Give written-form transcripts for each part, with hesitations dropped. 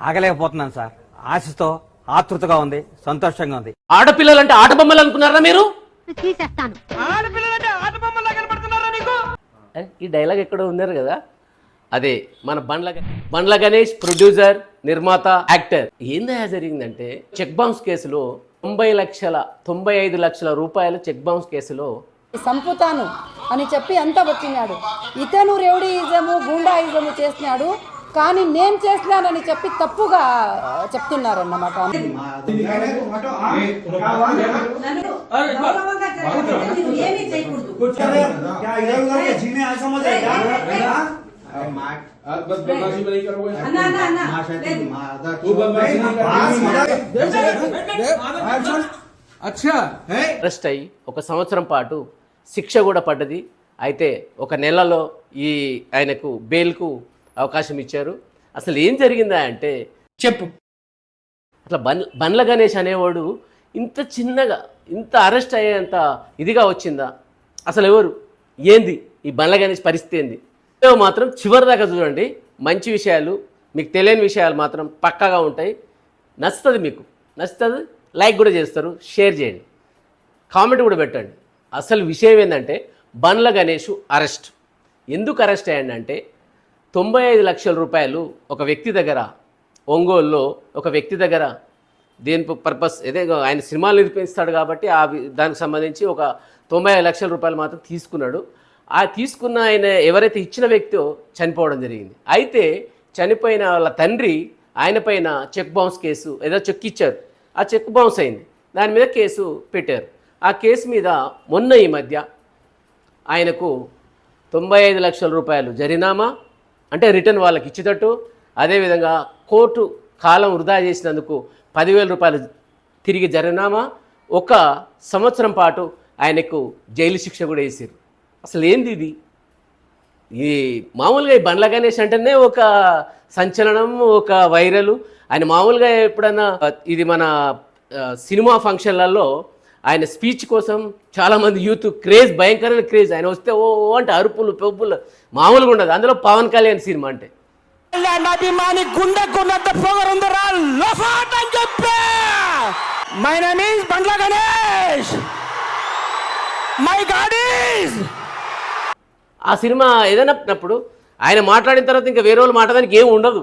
ఆగలేకపోతున్నాను sir. ఆశతో ఆతృతగా ఉంది, సంతోషంగా ఉంది. ఆడపిల్లలంటే ఆట బొమ్మలు అనుకున్నారా మీరు? ఈ డైలాగ్ ఎక్కడో ఉన్నారు కదా, అదే మన బండ్ల గణేష్ ప్రొడ్యూసర్, నిర్మాత, యాక్టర్. ఏందా జరిగిందంటే చెక్ బౌన్స్ కేసులో 95 లక్షల రూపాయలు చెక్ బౌన్స్ కేసులో సంపుతాను అని చెప్పి అంతా వచ్చినాడు. ఇతను రౌడీయిజము గూండాయిజము చేసినాడు, కానీ నేను చేసినానని చెప్పి తప్పుగా చెప్తున్నారన్నమాట. అరెస్ట్ అయ్యి 1 సంవత్సరం పాటు శిక్ష కూడా పడ్డది. అయితే 1 నెలలో ఆయనకు బెయిల్కు అవకాశం ఇచ్చారు. అసలు ఏం జరిగిందా అంటే చెప్పు. అట్లా బండ్ల గణేష్ అనేవాడు ఇంత చిన్నగా ఇంత అరెస్ట్ అయ్యేంత ఇదిగా వచ్చిందా? అసలు ఎవరు ఏంది ఈ బండ్ల గణేష్ పరిస్థితి ఏంది మాత్రం చివరి దాకా చూడండి. మంచి విషయాలు, మీకు తెలియని విషయాలు మాత్రం పక్కాగా ఉంటాయి. నచ్చుతుంది, మీకు నచ్చుతుంది, లైక్ కూడా చేస్తారు, షేర్ చేయండి, కామెంట్ కూడా పెట్టండి. అసలు విషయం ఏంటంటే బండ్ల గణేష్ అరెస్ట్ ఎందుకు అరెస్ట్ అయ్యాడంటే 95 లక్షల రూపాయలు ఒక వ్యక్తి దగ్గర, ఒంగోలులో ఒక వ్యక్తి దగ్గర, దేని పర్పస్ ఏదే ఆయన సినిమాలు నిర్మిస్తాడు కాబట్టి దానికి సంబంధించి ఒక 95 లక్షల రూపాయలు మాత్రం తీసుకున్నాడు. ఆ తీసుకున్న ఆయన ఎవరైతే ఇచ్చిన వ్యక్తో చనిపోవడం జరిగింది. అయితే చనిపోయిన వాళ్ళ తండ్రి ఆయన పైన చెక్ బౌన్స్ కేసు ఏదో చెక్ ఇచ్చారు, ఆ చెక్ బౌన్స్ అయింది, దాని మీద కేసు పెట్టారు. ఆ కేసు మీద మొన్న ఈ మధ్య ఆయనకు 95 లక్షల రూపాయలు జరినామా అంటే రిటర్న్ వాళ్ళకి ఇచ్చేటట్టు, అదేవిధంగా కోర్టు కాలం వృధా చేసినందుకు 10,000 రూపాయలు తిరిగి జరినామా, 1 సంవత్సరం పాటు ఆయనకు జైలు శిక్ష కూడా వేసారు. అసలు ఏంది ఇది? ఈ మామూలుగా ఈ బండ్ల గణేష్ అంటేనే ఒక సంచలనం, ఒక వైరల్. ఆయన మామూలుగా ఎప్పుడన్నా ఇది మన సినిమా ఫంక్షన్లలో ఆయన స్పీచ్ కోసం చాలామంది యూత్ క్రేజ్, భయంకరమైన క్రేజ్. ఆయన వస్తే ఓ అంటే అరుపులు పెప్పులు మామూలుగా ఉండదు. అందులో పవన్ కళ్యాణ్ సినిమా అంటే my name is Bandla Ganesh, my God is. ఆ సినిమా ఏదైనప్పుడు ఆయన మాట్లాడిన తర్వాత ఇంకా వేరే వాళ్ళు మాట్లాడడానికి ఏమి ఉండదు.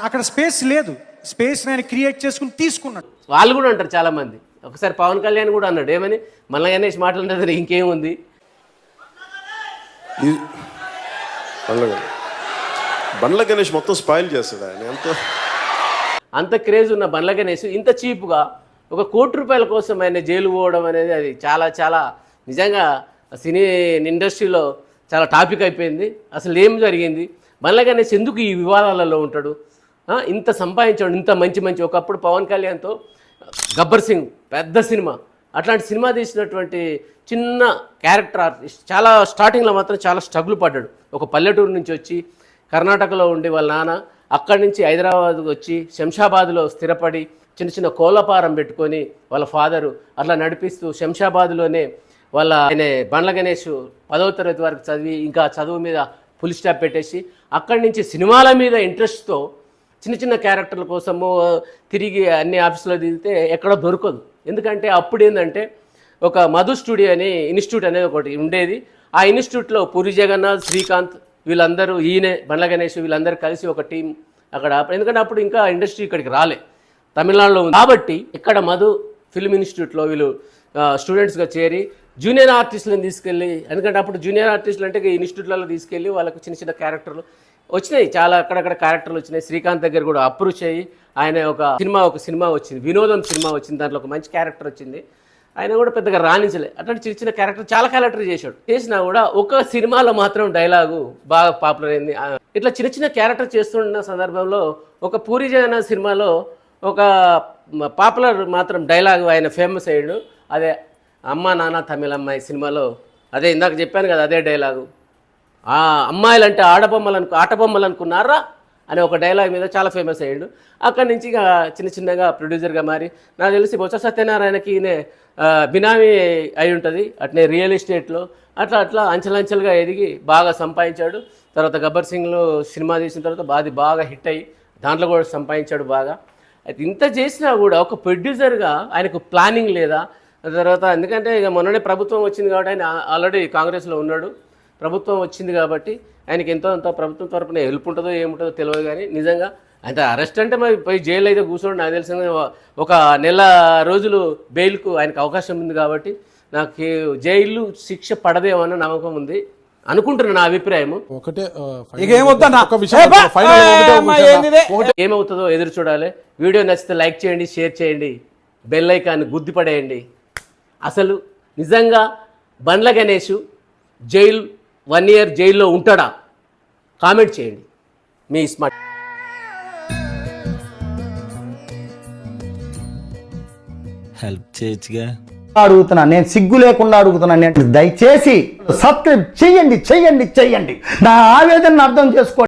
అక్కడ స్పేస్ లేదు, స్పేస్ ఆయన క్రియేట్ చేసుకుని తీసుకున్నాడు. వాళ్ళు కూడా అంటారు చాలామంది. ఒకసారి పవన్ కళ్యాణ్ కూడా అన్నాడు, ఏమని మళ్ళీ గణేష్ మాట్లాడిన ఇంకేముంది. బండ్ల గణేష్ మొత్తం స్పాయిల్ చేస్తాడు ఆయన. అంత క్రేజ్ ఉన్న బండ్ల గణేష్ ఇంత చీప్గా 1 కోటి రూపాయల కోసం ఆయన జైలు పోవడం అనేది అది చాలా చాలా నిజంగా సినీ ఇండస్ట్రీలో చాలా టాపిక్ అయిపోయింది. అసలు ఏం జరిగింది? బండ్ల గణేష్ ఎందుకు ఈ వివాదాలలో ఉంటాడు? ఇంత సంపాదించాడు, ఇంత మంచి ఒకప్పుడు పవన్ కళ్యాణ్తో గబ్బర్ సింగ్ పెద్ద సినిమా, అట్లాంటి సినిమా తీసినటువంటి చిన్న క్యారెక్టర్ ఆర్టిస్ట్ చాలా స్టార్టింగ్లో మాత్రం చాలా స్ట్రగుల్ పడ్డాడు. ఒక పల్లెటూరు నుంచి వచ్చి కర్ణాటకలో ఉండి వాళ్ళ నాన్న, అక్కడి నుంచి హైదరాబాద్కు వచ్చి శంషాబాద్లో స్థిరపడి చిన్న కోళ్ళపారం పెట్టుకొని వాళ్ళ ఫాదరు అట్లా నడిపిస్తూ శంషాబాద్లోనే ఆయన బండ్ల గణేష్ 10వ తరగతి వరకు చదివి ఇంకా చదువు మీద ఫుల్ స్టాప్ పెట్టేసి అక్కడి నుంచి సినిమాల మీద ఇంట్రెస్ట్తో చిన్న క్యారెక్టర్ల కోసము తిరిగి అన్ని ఆఫీసులో దిగితే ఎక్కడో దొరకదు. ఎందుకంటే అప్పుడు ఏంటంటే ఒక మధు స్టూడియో అని ఇన్స్టిట్యూట్ అనేది ఒకటి ఉండేది. ఆ ఇన్స్టిట్యూట్లో పూరి జగన్నాథ్, శ్రీకాంత్ వీళ్ళందరూ, ఈయనే బండ్ల గణేష్ వీళ్ళందరూ కలిసి ఒక టీం అక్కడ. ఎందుకంటే అప్పుడు ఇంకా ఇండస్ట్రీ ఇక్కడికి రాలే, తమిళనాడులో ఉంది కాబట్టి ఇక్కడ మధు ఫిల్మ్ ఇన్స్టిట్యూట్లో వీళ్ళు స్టూడెంట్స్గా చేరి జూనియర్ ఆర్టిస్టులను తీసుకెళ్ళి, ఎందుకంటే అప్పుడు జూనియర్ ఆర్టిస్టులు అంటే ఈ ఇన్స్టిట్యూట్లలో తీసుకెళ్ళి వాళ్ళకు చిన్న క్యారెక్టర్లు వచ్చినాయి, చాలా అక్కడక్కడ క్యారెక్టర్లు వచ్చినాయి. శ్రీకాంత్ దగ్గర కూడా అప్రూచ్ అయ్యి ఆయన ఒక సినిమా వచ్చింది, వినోదం సినిమా వచ్చింది, దాంట్లో ఒక మంచి క్యారెక్టర్ వచ్చింది. ఆయన కూడా పెద్దగా రాణించలే. అట్లాంటి చిన్న క్యారెక్టర్ చాలా క్యారెక్టర్ చేసినా కూడా ఒక సినిమాలో మాత్రం డైలాగు బాగా పాపులర్ అయింది. ఇట్లా చిన్న క్యారెక్టర్ చేస్తున్న సందర్భంలో ఒక పూరి జగన్నాథ్ సినిమాలో ఒక పాపులర్ మాత్రం డైలాగు ఆయన ఫేమస్ అయ్యాడు. అదే అమ్మ నాన్న తమిళమ్మాయి సినిమాలో అదే ఇందాక చెప్పాను కదా, అదే డైలాగు. అమ్మాయిలు అంటే ఆటబొమ్మలు అనుకున్నారా అనే ఒక డైలాగ్ మీద చాలా ఫేమస్ అయ్యాడు. అక్కడి నుంచి ఇక చిన్నగా ప్రొడ్యూసర్గా మారి, నాకు తెలిసి బొత్స సత్యనారాయణకి ఈయనే బినామీ అయి ఉంటుంది, అట్నే రియల్ ఎస్టేట్లో అట్లా అంచెలంచెలుగా ఎదిగి బాగా సంపాదించాడు. తర్వాత గబ్బర్ సింగ్లో సినిమా తీసిన తర్వాత అది బాగా హిట్ అయ్యి దాంట్లో కూడా సంపాదించాడు బాగా. అయితే ఇంత చేసినా కూడా ఒక ప్రొడ్యూసర్గా ఆయనకు ప్లానింగ్ లేదా, తర్వాత ఎందుకంటే ఇక మొన్ననే ప్రభుత్వం వచ్చింది కాబట్టి ఆయన ఆల్రెడీ కాంగ్రెస్లో ఉన్నాడు, ప్రభుత్వం వచ్చింది కాబట్టి ఆయనకి ఎంతో అంత ప్రభుత్వం తరపున హెల్ప్ ఉంటుందో ఏముంటుందో తెలియదు. కానీ నిజంగా అంటే అరెస్ట్ అంటే మరి పోయి జైలు అయితే కూర్చోండి, నాకు తెలిసిన ఒక నెల రోజులు బెయిల్కు ఆయనకు అవకాశం ఉంది కాబట్టి నాకు జైలు శిక్ష పడదేమన్న నమ్మకం ఉంది అనుకుంటున్నాను, నా అభిప్రాయము. ఇక ఏమవుతుందన్నా? ఏమవుతుందో ఎదురు చూడాలి. వీడియో నచ్చితే లైక్ చేయండి, షేర్ చేయండి, బెల్ ఐకాన్ని గుద్దిపడేయండి. అసలు నిజంగా బండ్ల గణేష్ 1 year జైల్లో ఉంటాడా? కామెంట్ చేయండి మీ స్మార్ట్. హెల్ప్ చేయొచ్చుగా. అడుగుతున్నా, నేను సిగ్గు లేకుండా అడుగుతున్నా, నేను దయచేసి సబ్స్క్రైబ్ చెయ్యండి, నా ఆవేదనను అర్థం చేసుకోండి.